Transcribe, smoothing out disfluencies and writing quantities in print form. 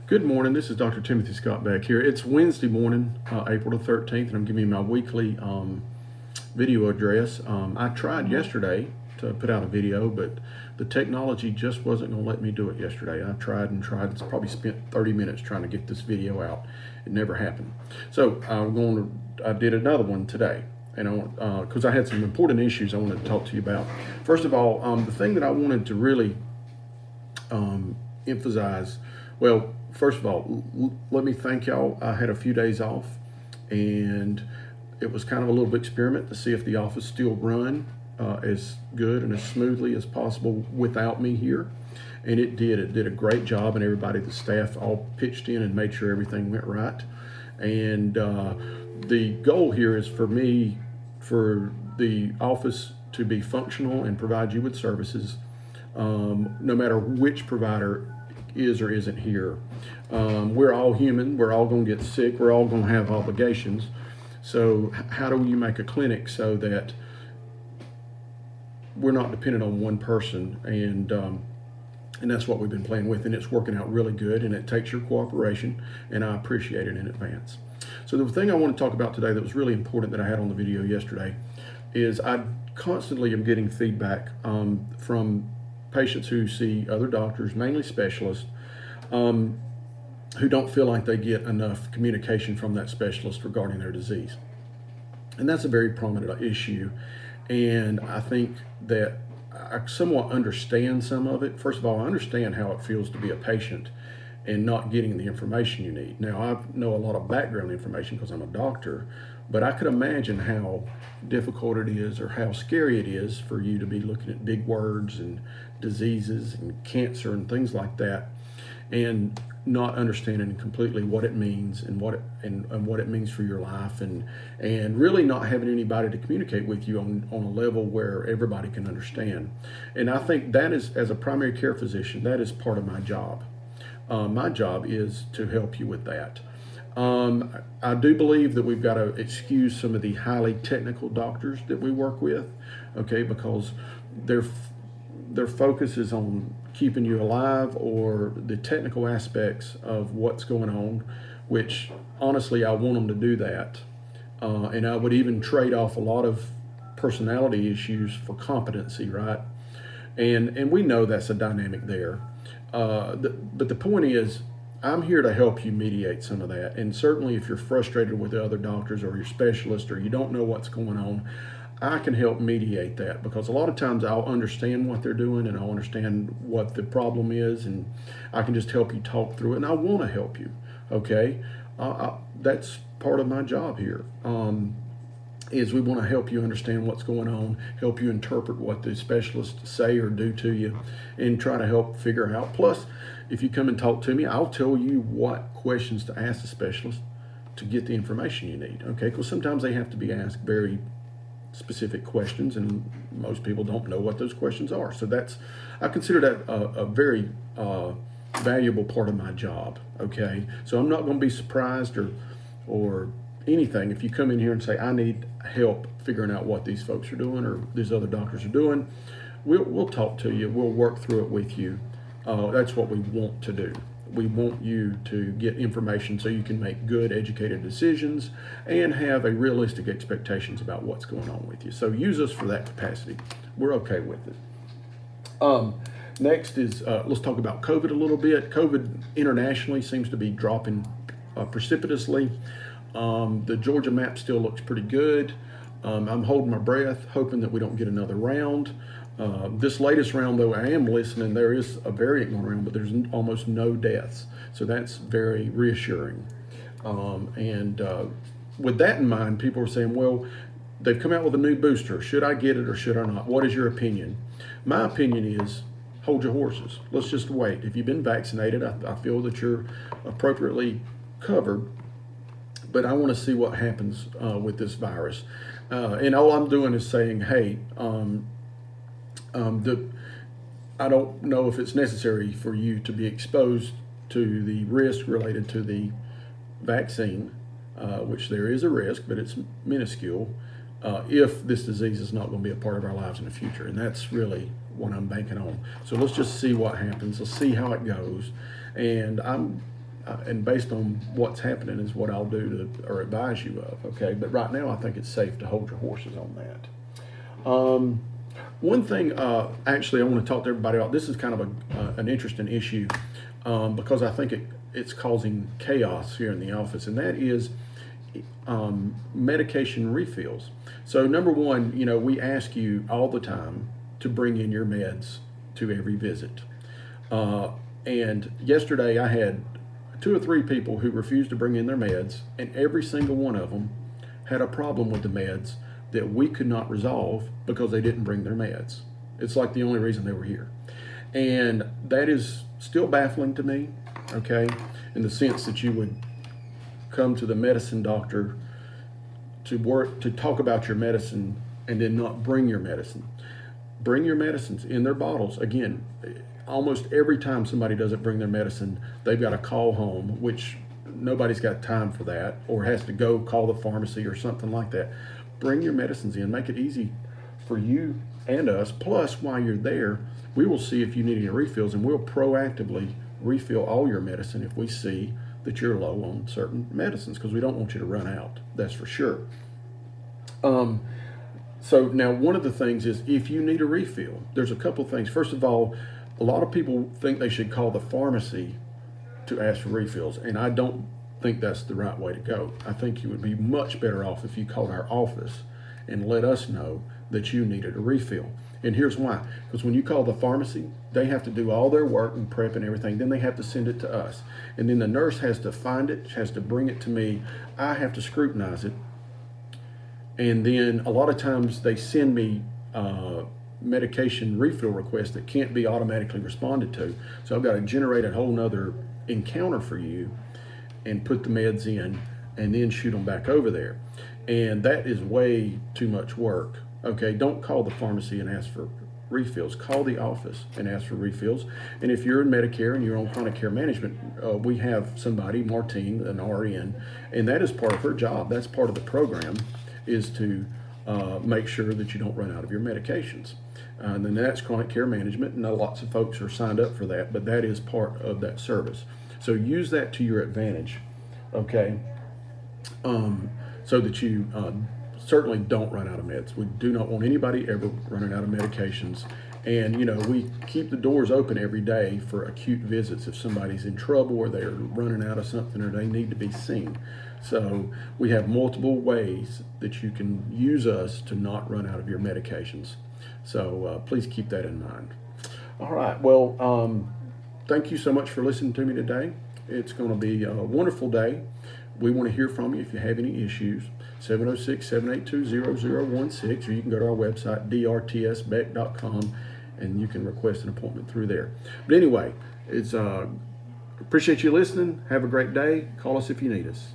Good morning. This is Dr. Timothy Scott back here. It's Wednesday morning, April the 13th, and I'm giving you my weekly video address. I tried yesterday to put out a video, but the technology just wasn't going to let me do it yesterday. I tried and tried. It's probably spent 30 minutes trying to get this video out. It never happened. So I did another one today, and I want because I had some important issues I wanted to talk to you about. First of all, the thing that I wanted to really emphasize. Well, first of all, let me thank y'all. I had a few days off, and it was kind of a little experiment to see if the office still run as good and as smoothly as possible without me here. And it did. It did a great job, and everybody, the staff, all pitched in and made sure everything went right. And the goal here is for me, for the office to be functional and provide you with services, no matter which provider is or isn't here. We're all human. We're all going to get sick. We're all going to have obligations. So how do you make a clinic so that we're not dependent on one person? And that's what we've been playing with, and it's working out really good, and it takes your cooperation, and I appreciate it in advance. So the thing I want to talk about today that was really important that I had on the video yesterday is I constantly am getting feedback from patients who see other doctors, mainly specialists, who don't feel like they get enough communication from that specialist regarding their disease. And that's a very prominent issue. And I think that I somewhat understand some of it. First of all, I understand how it feels to be a patient and not getting the information you need. Now, I know a lot of background information because I'm a doctor, but I could imagine how difficult it is or how scary it is for you to be looking at big words and diseases and cancer and things like that, and not understanding completely what it means and what it means for your life, and really not having anybody to communicate with you on a level where everybody can understand. And I think that is, as a primary care physician, that is part of my job. My job is to help you with that. I do believe that we've got to excuse some of the highly technical doctors that we work with, okay, because their focus is on keeping you alive or the technical aspects of what's going on, which honestly I want them to do that. And I would even trade off a lot of personality issues for competency, right? And we know that's a dynamic there. But the point is, I'm here to help you mediate some of that. And certainly if you're frustrated with the other doctors or your specialist or you don't know what's going on, I can help mediate that, because a lot of times I'll understand what they're doing and I'll understand what the problem is, and I can just help you talk through it, and I want to help you, okay? That's part of my job here. Is we want to help you understand what's going on, help you interpret what the specialists say or do to you, and try to help figure out. Plus, if you come and talk to me, I'll tell you what questions to ask the specialist to get the information you need, okay? Because sometimes they have to be asked very specific questions, and most people don't know what those questions are. So I consider that a very valuable part of my job, okay? So I'm not going to be surprised or anything if you come in here and say, I need help figuring out what these folks are doing or these other doctors are doing. We'll talk to you. We'll work through it with you. That's what we want to do. We want you to get information so you can make good, educated decisions and have a realistic expectations about what's going on with you. So use us for that capacity. We're okay with it. Next is, let's talk about COVID a little bit. COVID internationally seems to be dropping precipitously. The Georgia map still looks pretty good. I'm holding my breath, hoping that we don't get another round. This latest round, though, I am listening. There is a variant going around, but there's almost no deaths. So that's very reassuring. With that in mind, people are saying, well, they've come out with a new booster. Should I get it or should I not? What is your opinion? My opinion is hold your horses. Let's just wait. If you've been vaccinated, I feel that you're appropriately covered. But I want to see what happens with this virus. And all I'm doing is saying, hey, I don't know if it's necessary for you to be exposed to the risk related to the vaccine, which there is a risk, but it's minuscule, if this disease is not going to be a part of our lives in the future. And that's really what I'm banking on. So let's just see what happens. Let's see how it goes. And I'm and based on what's happening is what I'll do to or advise you of. Okay, but right now I think it's safe to hold your horses on that. One thing, actually, I want to talk to everybody about. This is kind of an interesting issue because I think it's causing chaos here in the office, and that is medication refills. So number one, we ask you all the time to bring in your meds to every visit. And yesterday I had 2 or 3 people who refused to bring in their meds, and every single one of them had a problem with the meds that we could not resolve because they didn't bring their meds. It's like the only reason they were here. And that is still baffling to me, okay, in the sense that you would come to the medicine doctor to talk about your medicine and then not bring your medicine. Bring your medicines in their bottles. Again, almost every time somebody doesn't bring their medicine, they've got to call home, which nobody's got time for that, or has to go call the pharmacy or something like that. Bring your medicines in. Make it easy for you and us. Plus, while you're there, we will see if you need any refills, and we'll proactively refill all your medicine if we see that you're low on certain medicines, because we don't want you to run out. That's for sure. So now one of the things is if you need a refill, there's a couple things. First of all, a lot of people think they should call the pharmacy to ask for refills, and I don't think that's the right way to go. I think you would be much better off if you called our office and let us know that you needed a refill. And here's why. Because when you call the pharmacy, they have to do all their work and prep and everything. Then they have to send it to us. And then the nurse has to find it, has to bring it to me. I have to scrutinize it. And then a lot of times they send me medication refill requests that can't be automatically responded to. So I've got to generate a whole nother encounter for you and put the meds in and then shoot them back over there. And that is way too much work. Okay, don't call the pharmacy and ask for refills. Call the office and ask for refills. And if you're in Medicare and you're on chronic care management, we have somebody, Martine, an RN, and that is part of her job. That's part of the program, is to make sure that you don't run out of your medications. And then that's chronic care management, and lots of folks are signed up for that, but that is part of that service. So use that to your advantage, okay? So that you certainly don't run out of meds. We do not want anybody ever running out of medications. And, we keep the doors open every day for acute visits if somebody's in trouble or they're running out of something or they need to be seen. So we have multiple ways that you can use us to not run out of your medications. So please keep that in mind. All right. Well, thank you so much for listening to me today. It's going to be a wonderful day. We want to hear from you if you have any issues. 706-782-0016, or you can go to our website, drtsbeck.com, and you can request an appointment through there. But anyway, appreciate you listening. Have a great day. Call us if you need us.